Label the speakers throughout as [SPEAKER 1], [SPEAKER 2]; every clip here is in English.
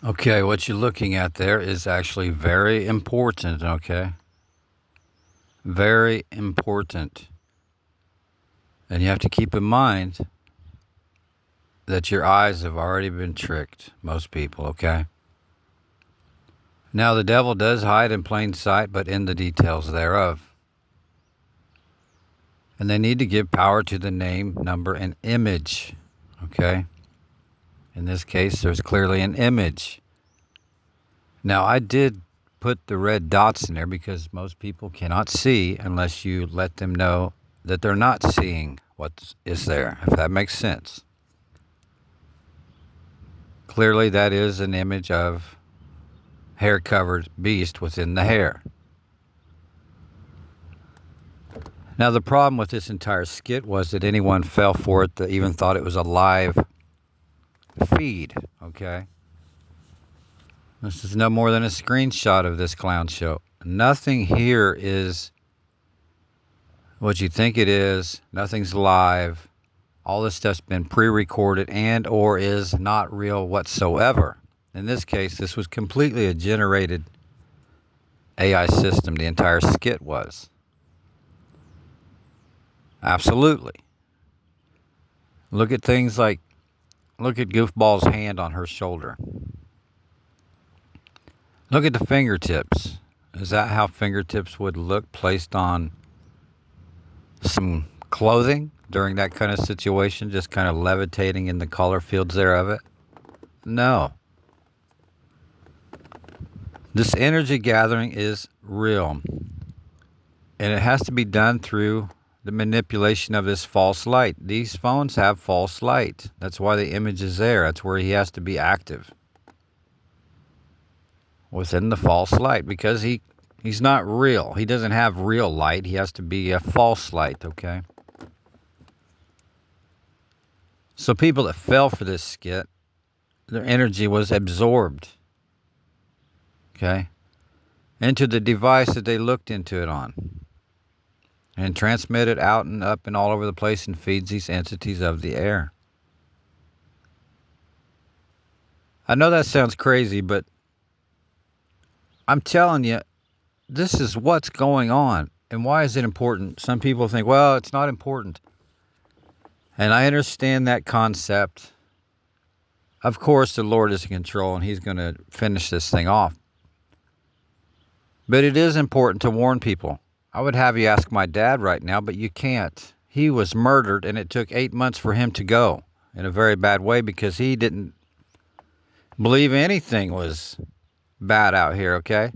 [SPEAKER 1] Okay, what you're looking at there is actually very important, okay? Very important. And you have to keep in mind that your eyes have already been tricked, most people, okay? Now, the devil does hide in plain sight, but in the details thereof. And they need to give power to the name, number, and image, okay? In this case, there's clearly an image. Now, I did put the red dots in there because most people cannot see unless you let them know that they're not seeing what is there, if that makes sense. Clearly, that is an image of hair-covered beast within the hair. Now, the problem with this entire skit was that anyone fell for it that even thought it was a live feed, okay? This is no more than a screenshot of this clown show. Nothing here is what you think it is. Nothing's live. All this stuff's been pre-recorded and or is not real whatsoever. In this case, this was completely a generated AI system. The entire skit was. Absolutely. Look at things like, look at Goofball's hand on her shoulder. Look at the fingertips. Is that how fingertips would look placed on some clothing during that kind of situation, just kind of levitating in the color fields there of it? No. This energy gathering is real, and it has to be done through the manipulation of this false light. These phones have false light. That's why the image is there. That's where he has to be active, within the false light, because he's not real. He doesn't have real light. He has to be a false light, okay? So people that fell for this skit, their energy was absorbed, okay, into the device that they looked into it on, and transmitted out and up and all over the place and feeds these entities of the air. I know that sounds crazy, but I'm telling you, this is what's going on. And why is it important? Some people think, well, it's not important. And I understand that concept. Of course, the Lord is in control and he's going to finish this thing off. But it is important to warn people. I would have you ask my dad right now, but you can't. He was murdered and it took 8 months for him to go in a very bad way because he didn't believe anything was bad out here, okay?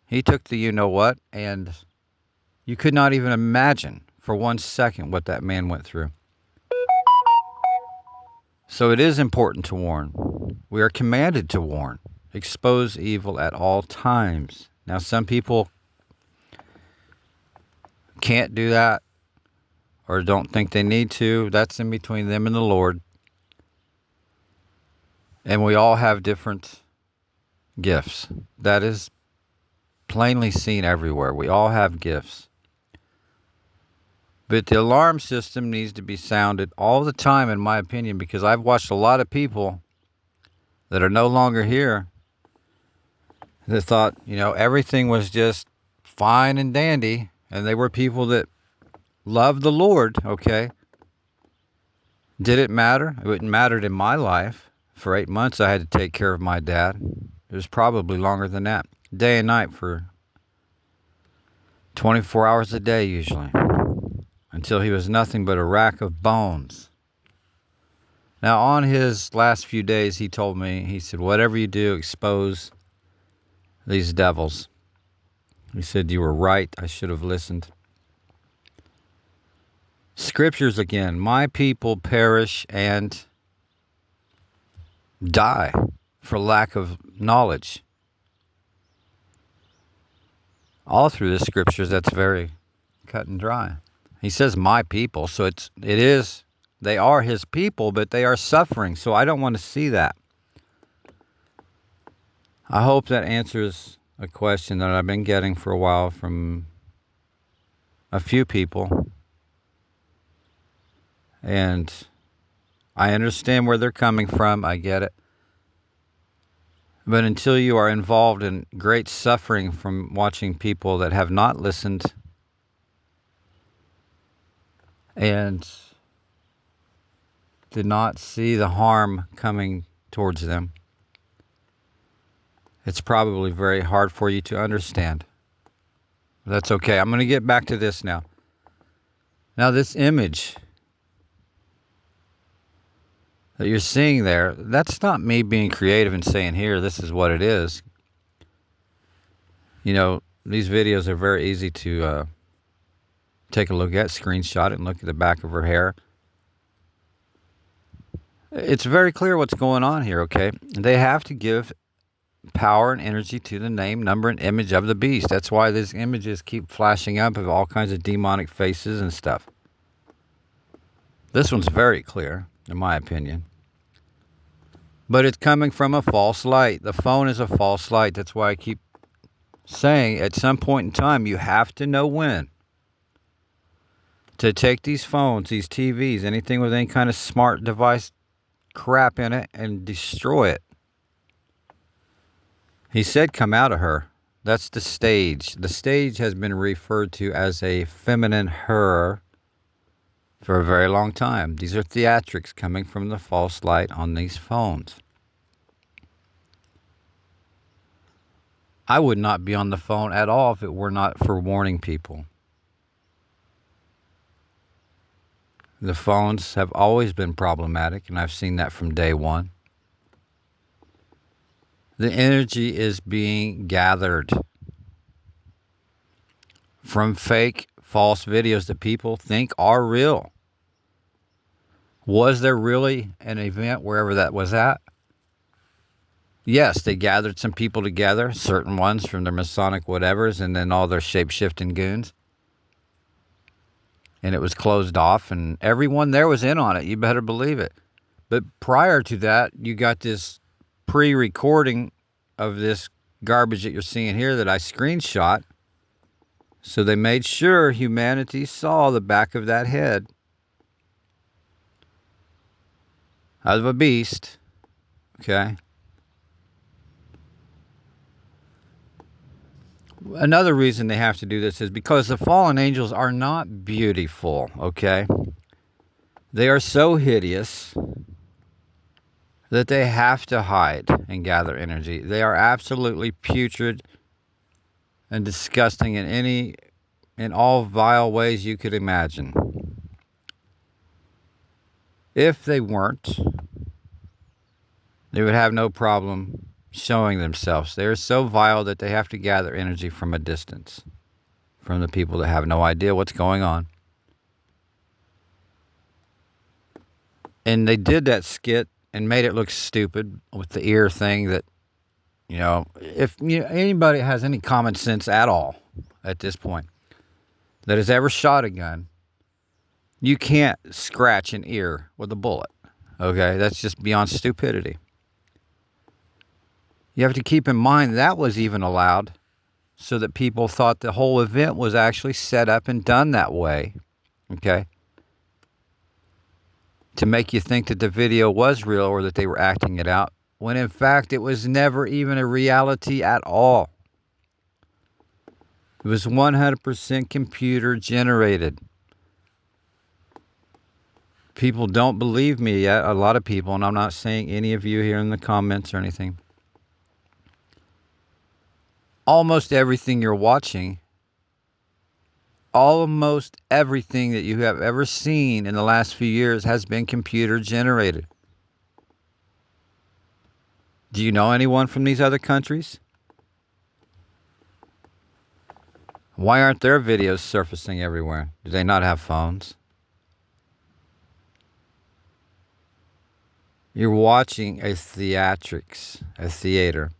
[SPEAKER 1] He took the you-know-what, and you could not even imagine for 1 second what that man went through. So it is important to warn. We are commanded to warn. Expose evil at all times. Now, some people can't do that or don't think they need to. That's in between them and the Lord. And we all have different gifts. That is plainly seen everywhere. We all have gifts. But the alarm system needs to be sounded all the time, in my opinion, because I've watched a lot of people that are no longer here that thought, everything was just fine and dandy. And they were people that loved the Lord, okay? Did it matter? It mattered in my life. For 8 months, I had to take care of my dad. It was probably longer than that. Day and night for 24 hours a day, usually. Until he was nothing but a rack of bones. Now, on his last few days, he told me, he said, whatever you do, expose these devils. He said, you were right. I should have listened. Scriptures again. My people perish and die for lack of knowledge. All through the scriptures, that's very cut and dry. He says, my people. So they are his people, but they are suffering. So I don't want to see that. I hope that answers a question that I've been getting for a while from a few people. And I understand where they're coming from. I get it. But until you are involved in great suffering from watching people that have not listened and did not see the harm coming towards them, it's probably very hard for you to understand. That's okay. I'm going to get back to this now. Now, this image that you're seeing there, that's not me being creative and saying, here, this is what it is. You know, these videos are very easy to take a look at, screenshot it, and look at the back of her hair. It's very clear what's going on here, okay? They have to give power and energy to the name, number, and image of the beast. That's why these images keep flashing up of all kinds of demonic faces and stuff. This one's very clear, in my opinion. But it's coming from a false light. The phone is a false light. That's why I keep saying at some point in time, you have to know when to take these phones, these TVs, anything with any kind of smart device crap in it and destroy it. He said, come out of her. That's the stage. The stage has been referred to as a feminine her for a very long time. These are theatrics coming from the false light on these phones. I would not be on the phone at all if it were not for warning people. The phones have always been problematic, and I've seen that from day one. The energy is being gathered from fake, false videos that people think are real. Was there really an event wherever that was at? Yes, they gathered some people together, certain ones from their Masonic whatevers, and then all their shape-shifting goons. And it was closed off, and everyone there was in on it. You better believe it. But prior to that, you got this pre-recording of this garbage that you're seeing here that I screenshot. So they made sure humanity saw the back of that head out of a beast. Okay. Another reason they have to do this is because the fallen angels are not beautiful, okay? They are so hideous that they have to hide and gather energy. They are absolutely putrid and disgusting in all vile ways you could imagine. If they weren't, they would have no problem showing themselves. They are so vile that they have to gather energy from a distance, from the people that have no idea what's going on. And they did that skit and made it look stupid with the ear thing that, you know, if anybody has any common sense at all at this point that has ever shot a gun, you can't scratch an ear with a bullet. Okay? That's just beyond stupidity. You have to keep in mind that was even allowed so that people thought the whole event was actually set up and done that way. Okay? To make you think that the video was real or that they were acting it out, when in fact it was never even a reality at all. It was 100% computer generated. People don't believe me yet, a lot of people, and I'm not saying any of you here in the comments or anything. Almost everything you're watching, almost everything that you have ever seen in the last few years has been computer generated. Do you know anyone from these other countries? Why aren't their videos surfacing everywhere? Do they not have phones? You're watching a theatrics, a theater.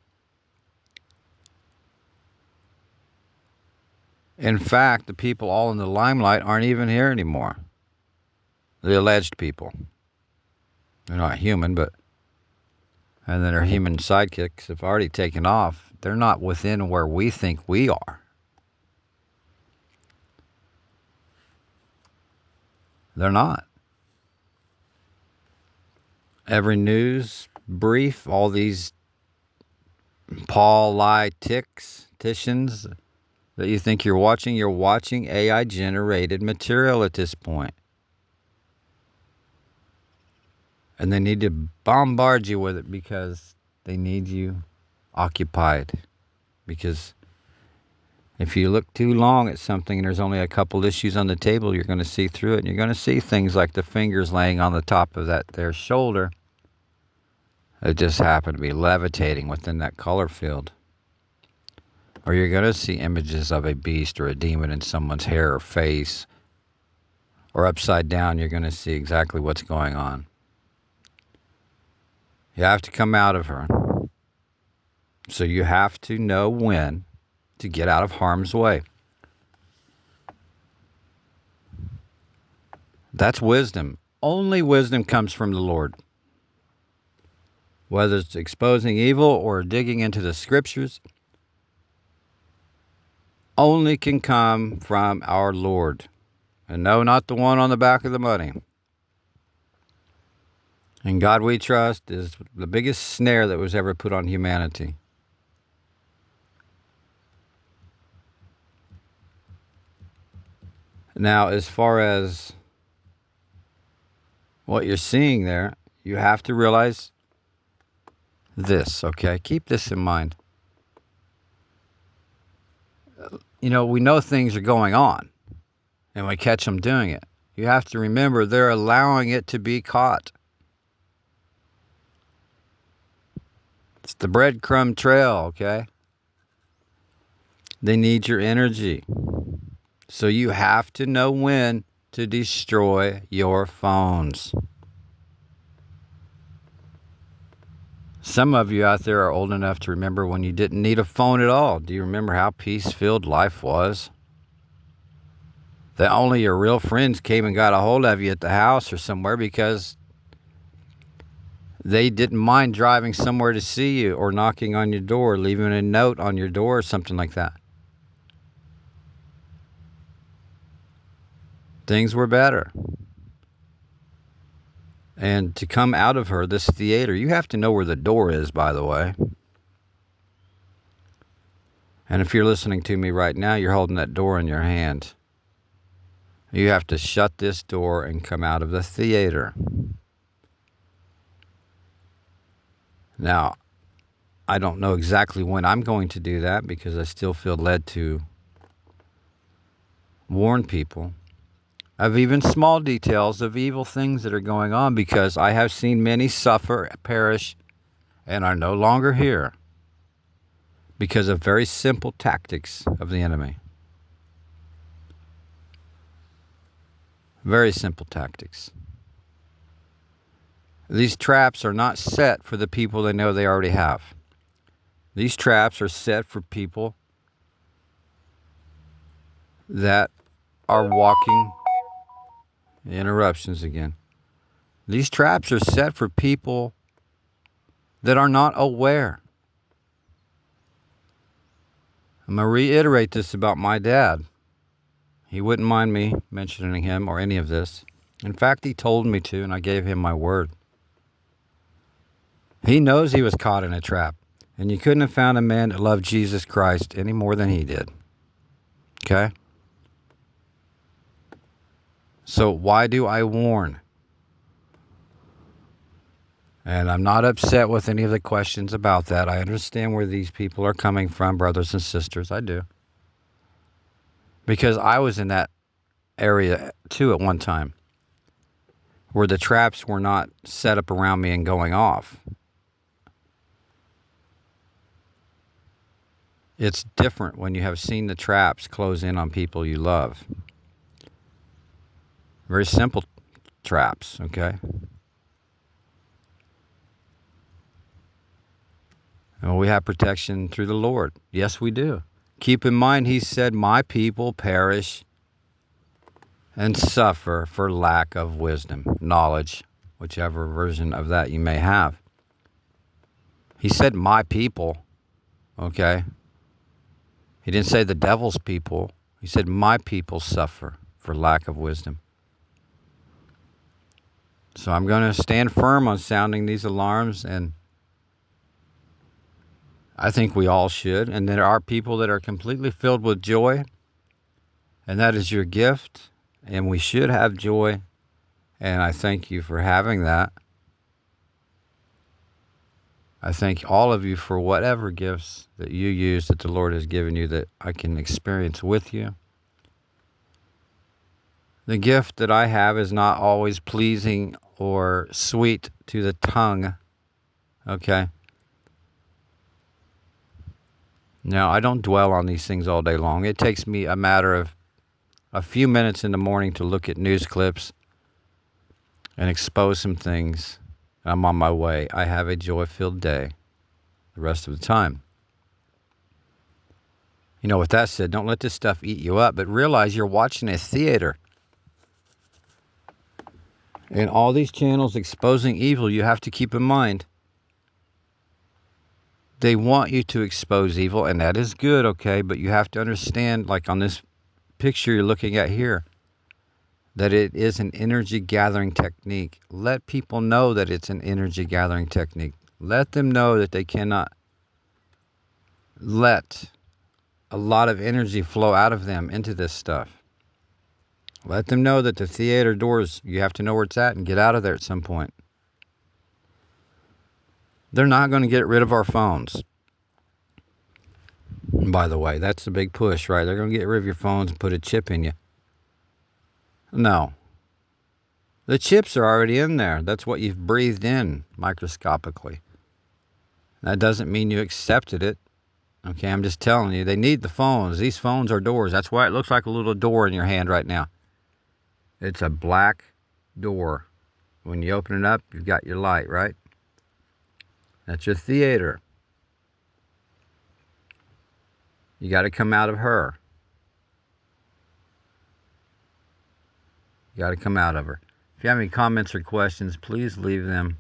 [SPEAKER 1] In fact, the people all in the limelight aren't even here anymore. The alleged people. They're not human, but... And then their human sidekicks have already taken off. They're not within where we think we are. They're not. Every news brief, all these politicians that you think you're watching AI generated material at this point. And they need to bombard you with it because they need you occupied. Because if you look too long at something and there's only a couple issues on the table, you're going to see through it. And you're going to see things like the fingers laying on the top of their shoulder that just happen to be levitating within that color field. Or you're going to see images of a beast or a demon in someone's hair or face. Or upside down, you're going to see exactly what's going on. You have to come out of her. So you have to know when to get out of harm's way. That's wisdom. Only wisdom comes from the Lord. Whether it's exposing evil or digging into the scriptures, only can come from our Lord. And no, not the one on the back of the money. And God we trust is the biggest snare that was ever put on humanity. Now, as far as what you're seeing there, you have to realize this, okay? Keep this in mind. You know, we know things are going on, and we catch them doing it. You have to remember they're allowing it to be caught. It's the breadcrumb trail, okay? They need your energy. So you have to know when to destroy your phones. Some of you out there are old enough to remember when you didn't need a phone at all. Do you remember how peace-filled life was? That only your real friends came and got a hold of you at the house or somewhere because they didn't mind driving somewhere to see you or knocking on your door, leaving a note on your door or something like that. Things were better. And to come out of her, this theater, you have to know where the door is, by the way. And if you're listening to me right now, you're holding that door in your hand. You have to shut this door and come out of the theater. Now, I don't know exactly when I'm going to do that because I still feel led to warn people of even small details of evil things that are going on, because I have seen many suffer, perish, and are no longer here because of very simple tactics of the enemy. Very simple tactics. These traps are not set for the people they know they already have. These traps are set for people that are walking... Interruptions again. These traps are set for people that are not aware. I'm going to reiterate this about my dad. He wouldn't mind me mentioning him or any of this. In fact, he told me to, and I gave him my word. He knows he was caught in a trap, and you couldn't have found a man that loved Jesus Christ any more than he did. Okay? So why do I warn? And I'm not upset with any of the questions about that. I understand where these people are coming from, brothers and sisters. I do. Because I was in that area too at one time, where the traps were not set up around me and going off. It's different when you have seen the traps close in on people you love. Very simple traps, okay? And we have protection through the Lord. Yes, we do. Keep in mind, he said, my people perish and suffer for lack of wisdom, knowledge, whichever version of that you may have. He said, my people, okay? He didn't say the devil's people. He said, my people suffer for lack of wisdom. So I'm going to stand firm on sounding these alarms and I think we all should. And there are people that are completely filled with joy, and that is your gift. And we should have joy. And I thank you for having that. I thank all of you for whatever gifts that you use that the Lord has given you that I can experience with you. The gift that I have is not always pleasing or sweet to the tongue. Okay? Now, I don't dwell on these things all day long. It takes me a matter of a few minutes in the morning to look at news clips and expose some things. I'm on my way. I have a joy-filled day the rest of the time. You know, with that said, don't let this stuff eat you up, but realize you're watching a theater. And all these channels exposing evil, you have to keep in mind, they want you to expose evil, and that is good, okay? But you have to understand, like on this picture you're looking at here, that it is an energy gathering technique. Let people know that it's an energy gathering technique. Let them know that they cannot let a lot of energy flow out of them into this stuff. Let them know that the theater doors, you have to know where it's at and get out of there at some point. They're not going to get rid of our phones. By the way, that's the big push, right? They're going to get rid of your phones and put a chip in you. No. The chips are already in there. That's what you've breathed in microscopically. That doesn't mean you accepted it. Okay, I'm just telling you, they need the phones. These phones are doors. That's why it looks like a little door in your hand right now. It's a black door. When you open it up, you've got your light, right? That's your theater. You got to come out of her. You got to come out of her. If you have any comments or questions, please leave them.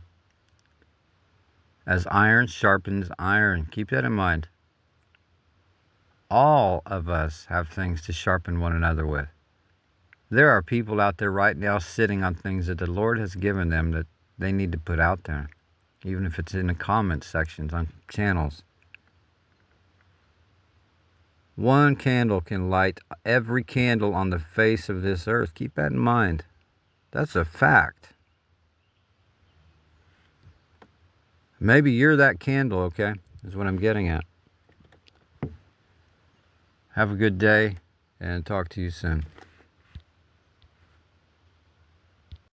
[SPEAKER 1] As iron sharpens iron. Keep that in mind. All of us have things to sharpen one another with. There are people out there right now sitting on things that the Lord has given them that they need to put out there. Even if it's in the comment sections on channels. One candle can light every candle on the face of this earth. Keep that in mind. That's a fact. Maybe you're that candle, okay? Is what I'm getting at. Have a good day and talk to you soon.